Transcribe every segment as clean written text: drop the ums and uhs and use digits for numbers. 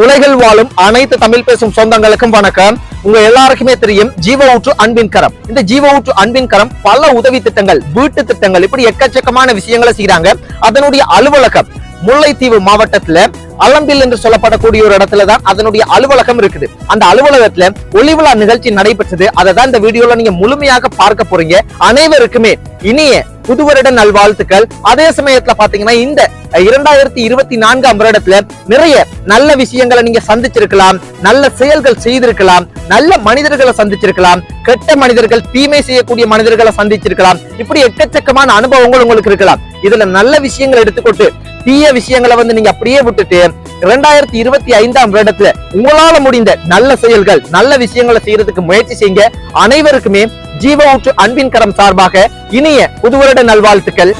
உலகில் வாழும் அனைத்து தமிழ் பேசும் சொந்தங்களுக்கும் வணக்கம். உங்க எல்லாருக்குமே தெரியும் ஜீவ ஊற்று அன்பின் கரம். இந்த ஜீவ ஊற்று அன்பின் கரம் பல உதவி திட்டங்கள், வீட்டு திட்டங்கள், இப்படி எக்கச்சக்கமான விஷயங்களை செய்யறாங்க. அதனுடைய அலுவலகம் முல்லைத்தீவு மாவட்டத்துல அலம்பில் என்று சொல்லப்படக்கூடிய ஒரு இடத்துலதான் அதனுடைய அலுவலகம் இருக்குது. அந்த அலுவலகத்துல ஒளிவிழா நிகழ்ச்சி நடைபெற்றது. அதை தான் இந்த வீடியோல நீங்க முழுமையாக பார்க்க போறீங்க. அனைவருக்குமே இனிய புதுவருட நல்வாழ்த்துக்கள். அதே சமயத்துல பாத்தீங்கன்னா இந்த 2024ஆம் வருடத்துல நிறைய நல்ல விஷயங்களை நீங்க சந்திச்சிருக்கலாம், நல்ல செயல்கள் செய்திருக்கலாம், நல்ல மனிதர்களை சந்திச்சிருக்கலாம், கெட்ட மனிதர்கள், தீமை செய்யக்கூடிய மனிதர்களை சந்திச்சிருக்கலாம். இப்படி எக்கச்சக்கமான அனுபவங்கள் உங்களுக்கு இருக்கலாம். இதுல நல்ல விஷயங்களை எடுத்துக்கொண்டு தீய விஷயங்களை நீங்க அப்படியே விட்டுட்டு 2025ஆம் வருடத்துல உங்களால முடிந்த நல்ல செயல்கள், நல்ல விஷயங்களை செய்யறதுக்கு முயற்சி செய்யுங்க. அனைவருக்குமே ஜீவ ஊற்று அன்பின் கரம் சார்பாக இனிய புதுவருட நல்வாழ்த்துக்கள்.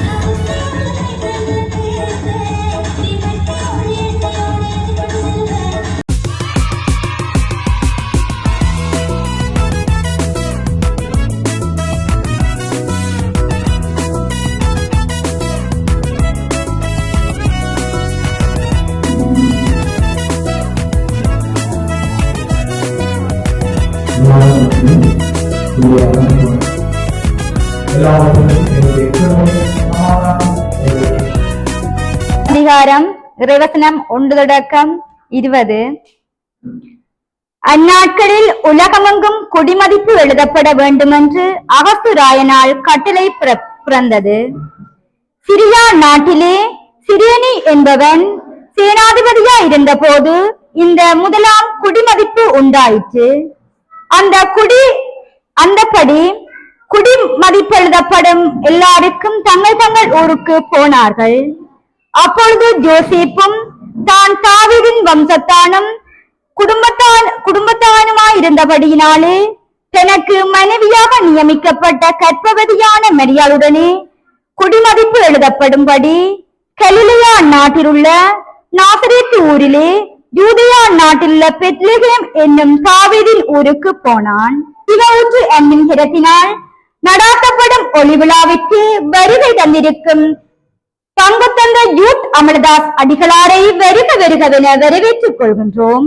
அதிகாரம் இறைவசனம் 1-20. அந்நாட்களில் உலகமெங்கும் குடிமதிப்பு எழுதப்பட வேண்டும் என்று அகஸ்துராயனால் கட்டளை பிறந்தது. சிரியா நாட்டிலே சிரியனி என்பவன் சேனாதிபதியா இருந்த போது இந்த முதலாம் குடிமதிப்பு உண்டாயிற்று. அந்தபடி குடிமதிப்பு எழுதப்படும் எல்லாருக்கும் தங்கள் தங்கள் ஊருக்கு போனார்கள். அப்பொழுது ஜோசேப்பும் தான் தாவீதின் வம்சத்தானும் குடும்பத்தானுமாயிருந்தபடியினாலே தனக்கு மனைவியாக நியமிக்கப்பட்ட கர்ப்பவதியான மரியாளுடனே குடிமதிப்பு எழுதப்படும்படி கலிலேயா நாட்டிலுள்ள நாசரேத்து ஊரிலே யூதேயா நாட்டிலுள்ள பெத்லெகேம் என்னும் தாவீதின் ஊருக்கு போனான். ஜீவ ஊற்று அன்பின் கரத்தினால் நடாத்தப்படும் ஒளிவிழாவிற்கு வருகை தந்திருக்கும் தங்கத்தந்த யூத் அமலதாஸ் அடிகளாரை வருக வருகவென வரவேற்றுக் கொள்கின்றோம்.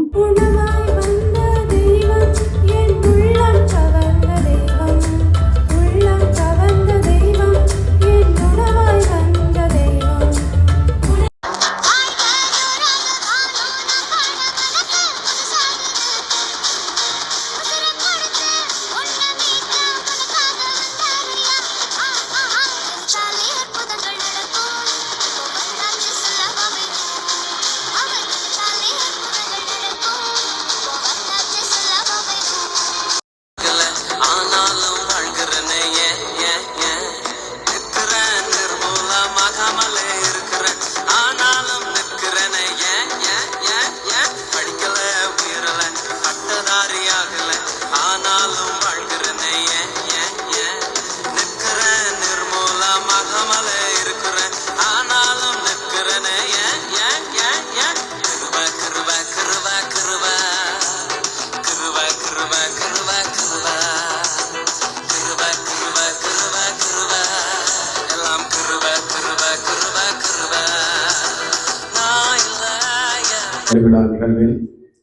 விழா நிகழ்வில்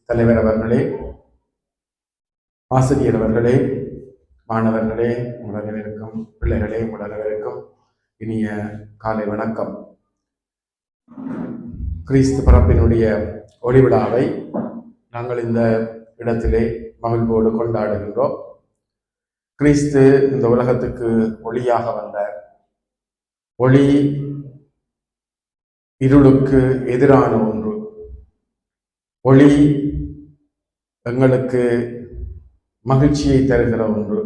தலைவர் அவர்களே, ஆசிரியர் அவர்களே, மாணவர்களே, உலகிற்கும் பிள்ளைகளே, உலகிற்கும் இனிய காலை வணக்கம். கிறிஸ்து பிறப்பினுடைய ஒளி விழாவை நாங்கள் இந்த இடத்திலே மகிழ்வோடு கொண்டாடுகின்றோம். கிறிஸ்து இந்த உலகத்துக்கு ஒளியாக வந்தார். ஒளி இருளுக்கு எதிரான ஒன்று. ஒளி எங்களுக்கு மகிழ்ச்சியை தருகிற ஒன்று.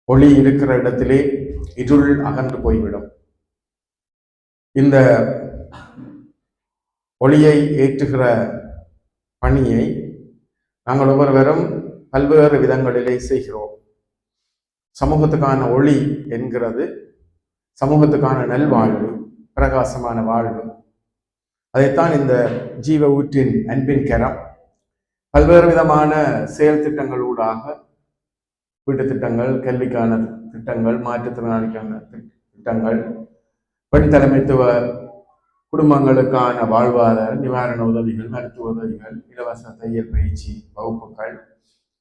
ஒளி இருக்கிற இடத்திலே இருள் அகன்று போய்விடும். இந்த ஒளியை ஏற்றுகிற பணியை நாங்கள் ஒவ்வொருவரும் பல்வேறு விதங்களிலே செய்கிறோம். சமூகத்துக்கான ஒளி என்கிறது சமூகத்துக்கான நல்வாழ்வு, பிரகாசமான வாழ்வு. அதைத்தான் இந்த ஜீவ ஊற்றின் அன்பின் கரம் பல்வேறு விதமான செயல் திட்டங்கள் ஊடாக, வீட்டு திட்டங்கள், கல்விக்கான திட்டங்கள், மாற்றுத்திறனாளிக்கான திட்டங்கள், பெண் தலைமைத்துவ குடும்பங்களுக்கான வாழ்வாதார நிவாரண உதவிகள், மருத்துவ உதவிகள், இலவச தையல் பயிற்சி வகுப்புகள்,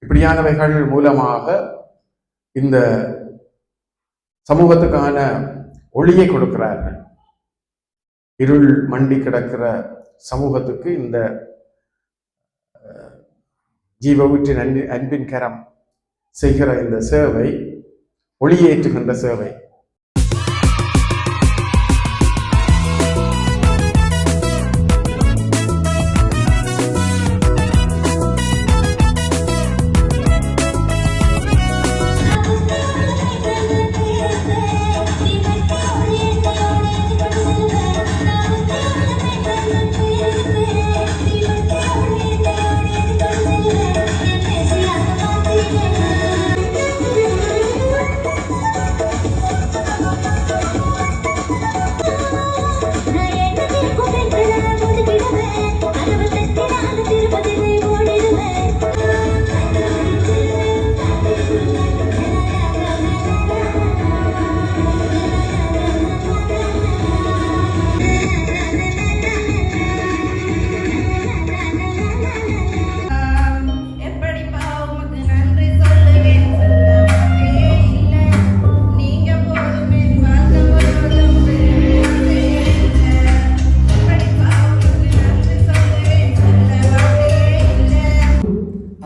இப்படியானவைகள் மூலமாக இந்த சமூகத்துக்கான ஒளியை கொடுக்கிறார்கள். இருள் மண்டி கிடக்கிற சமூகத்துக்கு இந்த ஜீவ ஊற்றின் அன்பின் கரம் செய்கிற இந்த சேவை ஒளியேற்றுகின்ற சேவை.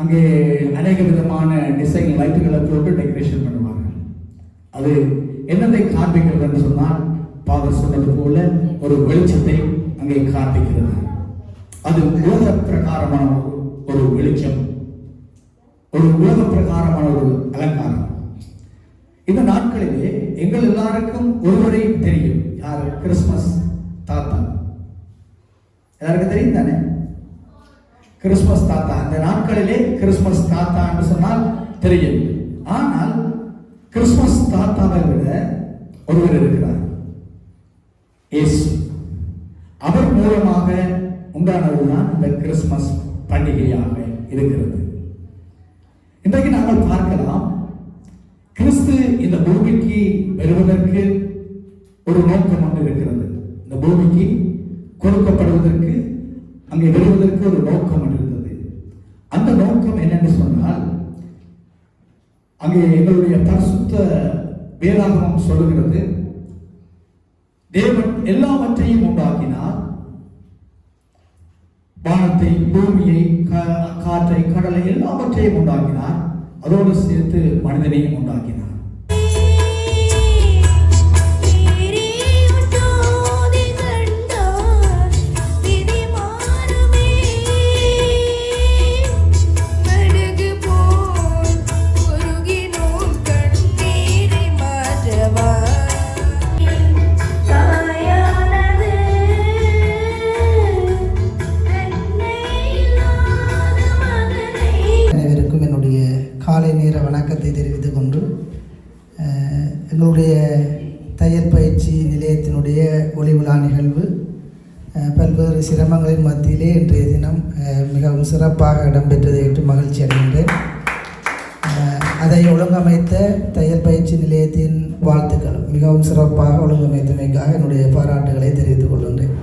அங்கே அநேக விதமான டிசைன் லைட்டுகளை போட்டு டெக்கரேஷன் பண்ணுவாங்க. அது என்னத்தை காண்பிக்கிறது என்று சொன்னால், பாதர் சொன்னது போல ஒரு வெளிச்சத்தை அங்கே காண்பிக்கிறது. அது உலக பிரகாரமான ஒரு வெளிச்சம், ஒரு உலக பிரகாரமான ஒரு அலங்காரம். இந்த நாட்களிலே எங்கள் எல்லாருக்கும் ஒருவரை தெரியும். யார்? கிறிஸ்துமஸ் தாத்தா. எல்லாருக்கும் தெரியும் தானே? கிறிஸ்துமஸ் தாத்தா. அந்த நாட்களிலே கிறிஸ்துமஸ் தாத்தா என்று சொன்னால் தெரியும். ஆனால் கிறிஸ்துமஸ் தாத்தாவை விட ஒருவர் இருக்கிறார், இயேசு. அவர் மூலமாக உண்டானதுதான் இந்த கிறிஸ்துமஸ் பண்டிகையாக இருக்கிறது. இன்றைக்கு நாங்கள் பார்க்கலாம், கிறிஸ்து இந்த பூமிக்கு வருவதற்கு ஒரு நோக்கம் ஒன்று இருக்கிறது. இந்த பூமிக்கு கொடுக்கப்படுவதற்கு, அங்கே வருவதற்கு ஒரு நோக்கம் இருந்தது. அந்த நோக்கம் என்னென்னு சொன்னால், அங்கே எங்களுடைய பரிசுத்த வேதாகமம் சொல்லுகிறது, தேவன் எல்லாவற்றையும் உண்டாக்கினார். வானத்தை, பூமியை, காற்றை, கடலை எல்லாவற்றையும் உண்டாக்கினார். அதோடு சேர்த்து மனிதனையும் உண்டாக்கினார். காலை நேர வணக்கத்தை தெரிவித்துக் கொண்டு, எங்களுடைய தையல் பயிற்சி நிலையத்தினுடைய ஒளி விழா நிகழ்வு பல்வேறு சிரமங்களின் மத்தியிலே இன்றைய தினம் மிகவும் சிறப்பாக இடம்பெற்றதை ஏற்று மகிழ்ச்சி அடைகின்றேன். அதை ஒழுங்கமைத்த தையல் பயிற்சி நிலையத்தின் வாழ்த்துக்கள். மிகவும் சிறப்பாக ஒழுங்கமைத்தமைக்காக என்னுடைய பாராட்டுகளை தெரிவித்துக் கொள்கின்றேன்.